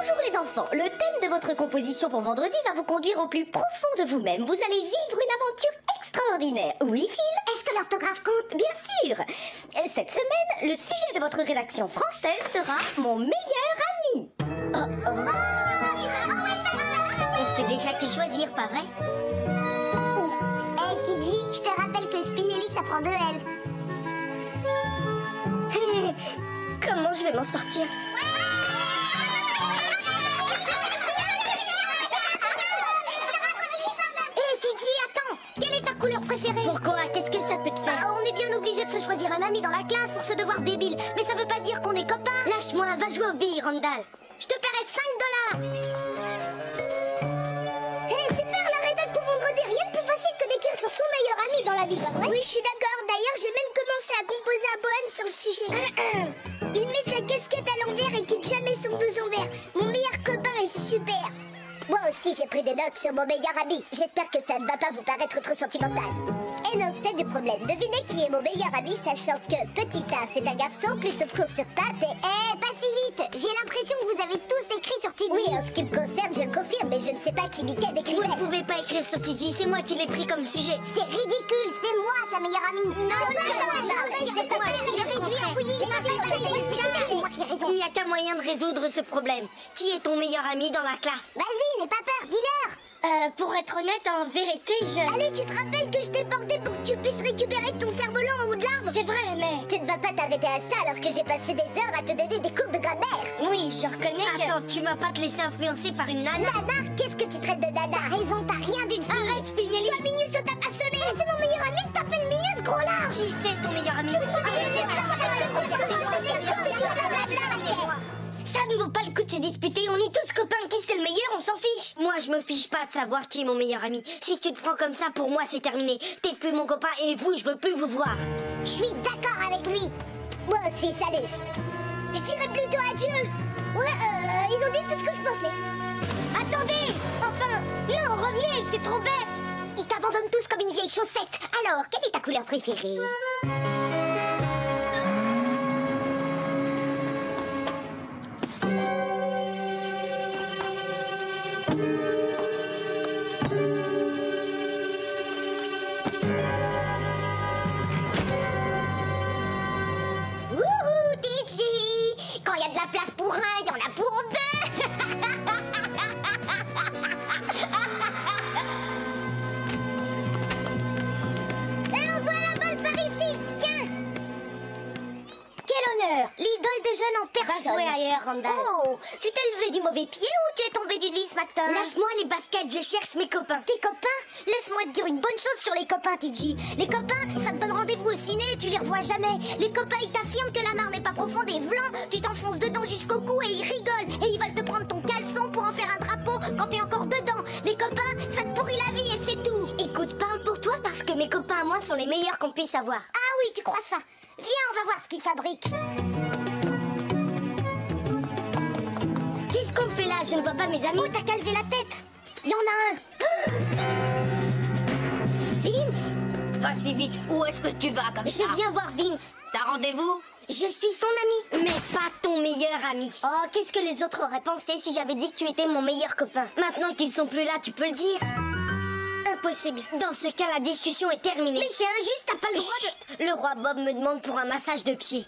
Bonjour les enfants, le thème de votre composition pour vendredi va vous conduire au plus profond de vous-même. Vous allez vivre une aventure extraordinaire. Oui, Phil? Est-ce que l'orthographe compte? Bien sûr. Cette semaine, le sujet de votre rédaction française sera mon meilleur ami. On sait déjà qui choisir, pas vrai? Hey Tiji, je te rappelle que Spinelli ça prend 2 L. Comment je vais m'en sortir? Hey Tiji, attends! Quelle est ta couleur préférée? Pourquoi? Qu'est-ce que ça peut te faire? On est bien obligé de se choisir un ami dans la classe pour ce devoir débile. Mais ça veut pas dire qu'on est copains. Lâche-moi, va jouer aux billes, Randall. Je te paierai $5. Hey, super, la rédac pour vendredi. Rien de plus facile que d'écrire sur son meilleur ami dans la vie, pas vrai? Oui, je suis d'accord. D'ailleurs, j'ai même commencé à composer un poème sur le sujet. Il met sa casquette à l'envers et quitte jamais son blouson vert. Mon meilleur copain est super. Moi aussi, j'ai pris des notes sur mon meilleur ami. J'espère que ça ne va pas vous paraître trop sentimental. Et non, c'est du problème. Devinez qui est mon meilleur ami, sachant que Petit A, c'est un garçon plutôt court sur pattes et... pas si vite. J'ai l'impression que vous avez tous écrit sur Tiji. Oui, en ce qui me concerne, je le confirme, mais je ne sais pas qui Mickey décrivait. Vous ne pouvez pas écrire sur Tiji, c'est moi qui l'ai pris comme sujet. C'est ridicule, c'est moi sa meilleure amie. Il n'y a qu'un moyen de résoudre ce problème. Qui est ton meilleur ami dans la classe? Vas-y, n'aie pas peur, dis-leur. Pour être honnête, en vérité, Allez, tu te rappelles que je t'ai porté pour que tu puisses récupérer ton cerf-volant en haut de l'arbre? C'est vrai, mais... Tu ne vas pas t'arrêter à ça alors que j'ai passé des heures à te donner des cours de grammaire. Oui, je reconnais que... Attends, tu vas pas te laisser influencer par une nana? Nana? Qu'est-ce que tu traites de nana? T'as raison, t'as rien d'une fille. Arrête, Spinelli. Toi, Minus, ça t'a pas sonné. C'est mon meilleur ami que t'appelles Minus, gros lard. Qui c'est ton meilleur ami? Ça ne vaut pas le coup de se disputer, on est tous copains, qui c'est le meilleur, on s'en fiche. Moi, je me fiche pas de savoir qui est mon meilleur ami. Si tu te prends comme ça, pour moi, c'est terminé. T'es plus mon copain et vous, je veux plus vous voir. Je suis d'accord avec lui. Moi aussi, salut. Je dirais plutôt adieu. Ouais, ils ont dit tout ce que je pensais. Attendez, enfin, non, revenez, c'est trop bête. Ils t'abandonnent tous comme une vieille chaussette. Alors, quelle est ta couleur préférée? Wouhou, Tiji! Quand il y a de la place pour un, il y en a pour deux! Et on voit la balle par ici! Tiens! Quel honneur. L'idole des jeunes en Va personne! jouer ailleurs, Randall. Oh! Tu t'es levé du mauvais pied ou tu es tombé du lit ce matin? Lâche-moi les baskets, je cherche mes copains. Tes copains? Laisse-moi te dire une bonne chose sur les copains, Tiji. Les copains, ça te donne rendez-vous au ciné et tu les revois jamais. Les copains, ils t'affirment que la mare n'est pas profonde et vlan, tu t'enfonces dedans jusqu'au cou et ils rigolent. Et ils veulent te prendre ton caleçon pour en faire un drapeau quand t'es encore dedans. Les copains, ça te pourrit la vie et c'est tout. Écoute, parle pour toi parce que mes copains à moi sont les meilleurs qu'on puisse avoir. Ah oui, tu crois ça? Viens, on va voir ce qu'ils fabriquent. Qu'est-ce qu'on fait là? Je ne vois pas mes amis. Oh, t'as qu'à lever la tête. Il y en a un. Vince? Pas si vite, où est-ce que tu vas comme ça? Je viens voir Vince. T'as rendez-vous? Je suis son ami, mais pas ton meilleur ami. Oh, qu'est-ce que les autres auraient pensé si j'avais dit que tu étais mon meilleur copain? Maintenant qu'ils sont plus là, tu peux le dire. Impossible. Dans ce cas, la discussion est terminée. Mais c'est injuste, t'as pas le droit de... Le roi Bob me demande pour un massage de pied.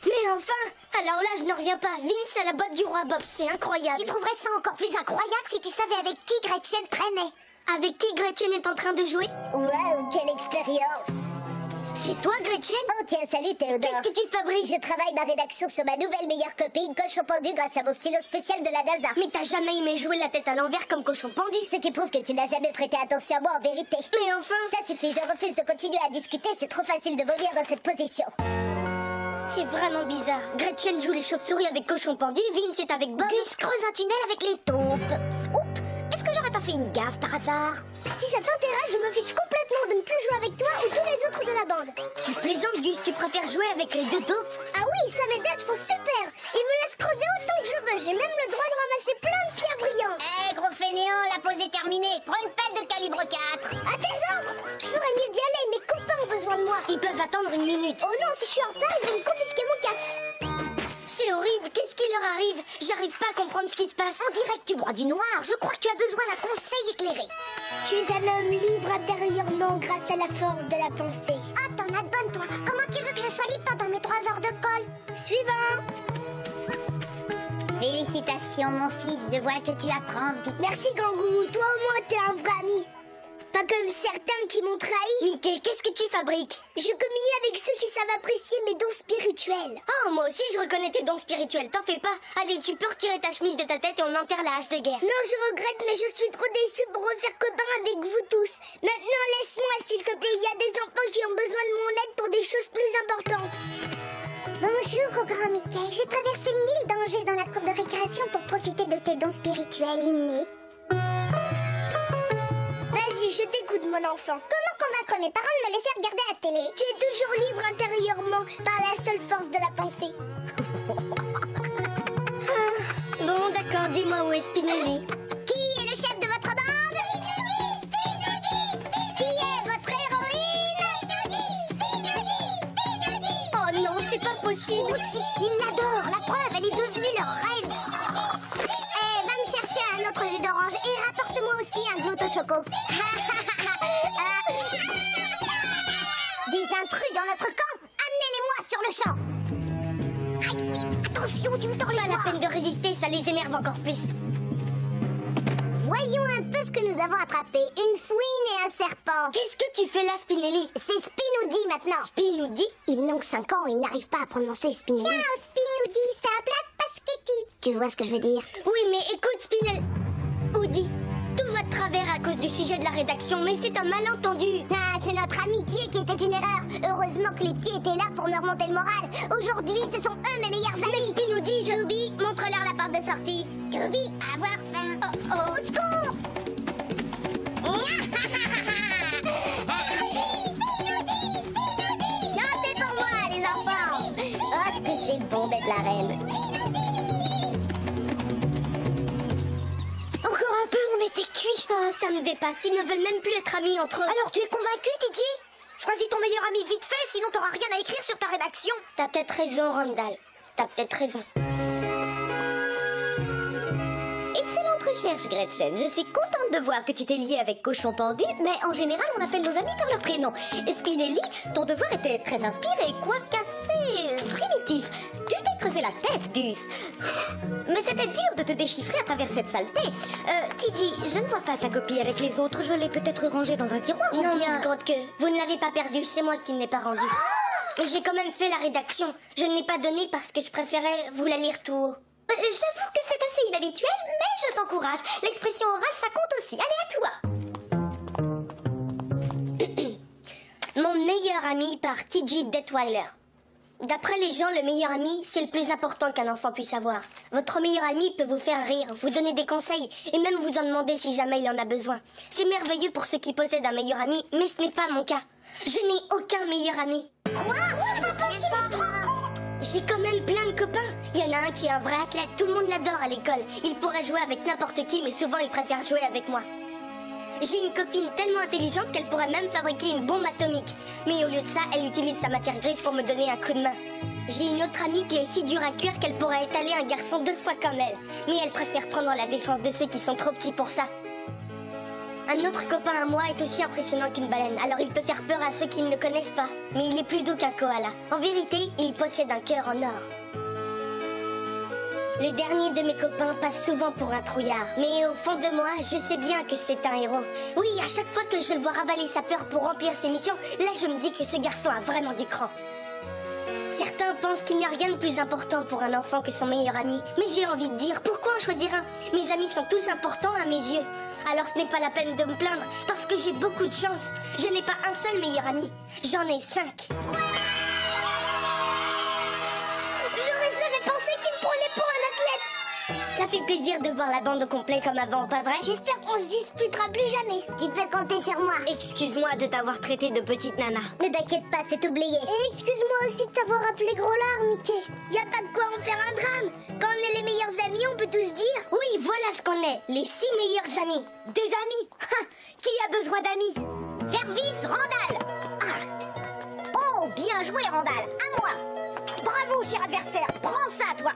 Mais enfin, alors là, je ne reviens pas. Vince à la botte du roi Bob, c'est incroyable. Tu trouverais ça encore plus incroyable si tu savais avec qui Gretchen traînait. Avec qui Gretchen est en train de jouer? Waouh, quelle expérience! C'est toi, Gretchen? Oh tiens, salut Théodore. Qu'est-ce que tu fabriques? Je travaille ma rédaction sur ma nouvelle meilleure copine, Cochon Pendu, grâce à mon stylo spécial de la NASA. Mais t'as jamais aimé jouer la tête à l'envers comme Cochon Pendu. Ce qui prouve que tu n'as jamais prêté attention à moi en vérité. Mais enfin... Ça suffit, je refuse de continuer à discuter, c'est trop facile de vomir dans cette position. C'est vraiment bizarre. Gretchen joue les chauves-souris avec Cochon Pendu, Vince est avec Bob. Gus creuse un tunnel avec les taupes. Oups, est-ce que j'aurais pas fait une gaffe par hasard? Si ça t'intéresse, je me fiche complètement de ne plus jouer avec toi ou tous les autres de la bande. Tu plaisantes, Gus, tu préfères jouer avec les deux taupes? Ah oui, ça mes devs sont super. Ils me laissent creuser autant que je veux. J'ai même le droit de ramasser plein de pierres brillantes. Eh, gros fainéant, la pause est terminée. Prends une pelle de calibre 4. À tes ordres. Je ferais mieux d'y aller, mes copains ont besoin de moi. Ils peuvent attendre une minute. Oh non, si je suis en retard, ils vont me confisquer mon casque. C'est horrible, qu'est-ce qui leur arrive? J'arrive pas à comprendre ce qui se passe. On dirait que tu bois du noir. Je crois que tu as besoin d'un conseil éclairé. Tu es un homme libre intérieurement grâce à la force de la pensée. Ah, t'en as de bonne, toi. Comment tu veux que je sois libre pendant mes 3 heures de colle? Suivant. Félicitations, mon fils. Je vois que tu apprends vite. Merci, Kangourou. Toi, au moins, t'es un vrai ami. Pas comme certains qui m'ont trahi. Mickey, qu'est-ce que tu fabriques? Je communie avec ceux qui savent apprécier mes dons spirituels. Oh, moi aussi je reconnais tes dons spirituels, t'en fais pas. Allez, tu peux retirer ta chemise de ta tête et on enterre la hache de guerre. Non, je regrette, mais je suis trop déçue pour refaire copain avec vous tous. Maintenant, laisse-moi, s'il te plaît. Il y a des enfants qui ont besoin de mon aide pour des choses plus importantes. Bonjour, au grand Mickey. J'ai traversé 1000 dangers dans la cour de récréation pour profiter de tes dons spirituels innés. Vas-y, je t'écoute, mon enfant. Comment convaincre mes parents de me laisser regarder la télé? Tu es toujours libre intérieurement par la seule force de la pensée. Bon, d'accord, dis-moi où est Spinelli. Qui est le chef de votre bande? Qui est votre héroïne? Oh non, c'est pas possible. Aussi, il l'adore. La preuve, elle est devenue leur reine. Eh, va me chercher un autre jus d'orange et rapporte-moi aussi un glouto choco. Des intrus dans notre camp? Amenez-les-moi sur le champ. Aïe, attention, tu me tords les Pas la doigts. peine de résister, ça les énerve encore plus. Voyons un peu ce que nous avons attrapé. Une fouine et un serpent. Qu'est-ce que tu fais là, Spinelli? C'est Spinoudi maintenant. Spinoudi? Il manque 5 ans, il n'arrive pas à prononcer Spinelli. Ciao, Spinoudi, ça plate pasquetti. Tu vois ce que je veux dire? Oui, mais écoute, Spinelli. Oudi, tout va de travers à cause du sujet de la rédaction, mais c'est un malentendu. Ah, c'est notre amitié qui était une erreur. Heureusement que les petits étaient là pour me remonter le moral. Aujourd'hui, ce sont eux mes meilleurs amis. Mais Spinoudi, Toby, montre-leur la porte de sortie. Toby, avoir faim. Au secours! Chantez pour moi, les enfants. Oh, ce que c'est bon d'être la reine. Encore un peu, on était cuits. Oh, ça me dépasse, ils ne veulent même plus être amis entre eux. Alors, tu es convaincu, TJ? Choisis ton meilleur ami vite fait, sinon t'auras rien à écrire sur ta rédaction. T'as peut-être raison, Randall. T'as peut-être raison. Excellente recherche, Gretchen. Je suis contente de voir que tu t'es liée avec Cochon Pendu, mais en général, on appelle nos amis par leur prénom. Spinelli, ton devoir était très inspiré, quoiqu'assez primitif. Tu t'es creusé la tête, Gus. Mais c'était dur de te déchiffrer à travers cette saleté. TJ, je ne vois pas ta copie avec les autres. Je l'ai peut-être rangée dans un tiroir ou Non, bien... Miss Grotte, vous ne l'avez pas perdu, c'est moi qui ne l'ai pas rendu. Mais j'ai quand même fait la rédaction. Je ne l'ai pas donnée parce que je préférais vous la lire tout haut. J'avoue que c'est assez inhabituel, mais je t'encourage. L'expression orale, ça compte aussi. Allez, à toi. Mon meilleur ami par T.J. Detweiler. D'après les gens, le meilleur ami, c'est le plus important qu'un enfant puisse avoir. Votre meilleur ami peut vous faire rire, vous donner des conseils et même vous en demander si jamais il en a besoin. C'est merveilleux pour ceux qui possèdent un meilleur ami, mais ce n'est pas mon cas. Je n'ai aucun meilleur ami. Quoi? C'est pas possible. J'ai quand même plein de copains. Il y en a un qui est un vrai athlète, tout le monde l'adore à l'école. Il pourrait jouer avec n'importe qui, mais souvent il préfère jouer avec moi. J'ai une copine tellement intelligente qu'elle pourrait même fabriquer une bombe atomique. Mais au lieu de ça, elle utilise sa matière grise pour me donner un coup de main. J'ai une autre amie qui est si dure à cuire qu'elle pourrait étaler un garçon 2 fois comme elle. Mais elle préfère prendre la défense de ceux qui sont trop petits pour ça. Un autre copain à moi est aussi impressionnant qu'une baleine, alors il peut faire peur à ceux qui ne le connaissent pas. Mais il est plus doux qu'un koala. En vérité, il possède un cœur en or. Le dernier de mes copains passe souvent pour un trouillard. Mais au fond de moi, je sais bien que c'est un héros. Oui, à chaque fois que je le vois ravaler sa peur pour remplir ses missions, là je me dis que ce garçon a vraiment du cran. Certains pensent qu'il n'y a rien de plus important pour un enfant que son meilleur ami. Mais j'ai envie de dire, pourquoi en choisir un? Mes amis sont tous importants à mes yeux. Alors ce n'est pas la peine de me plaindre, parce que j'ai beaucoup de chance. Je n'ai pas un seul meilleur ami. J'en ai 5. J'aurais jamais pensé qu'il me prenait pour un athlète. Ça fait plaisir de voir la bande au complet comme avant, pas vrai? J'espère qu'on se disputera plus jamais. Tu peux compter sur moi. Excuse-moi de t'avoir traité de petite nana. Ne t'inquiète pas, c'est oublié. Et excuse-moi aussi de t'avoir appelé gros lard, Mickey. Y a pas de quoi en faire un drame. Quand on est les meilleurs amis, on peut tous dire. Oui, voilà ce qu'on est, les 6 meilleurs amis. Des amis? Qui a besoin d'amis? Service, Randall. Oh, bien joué, Randall. À moi. Bravo, cher adversaire. Prends ça, toi.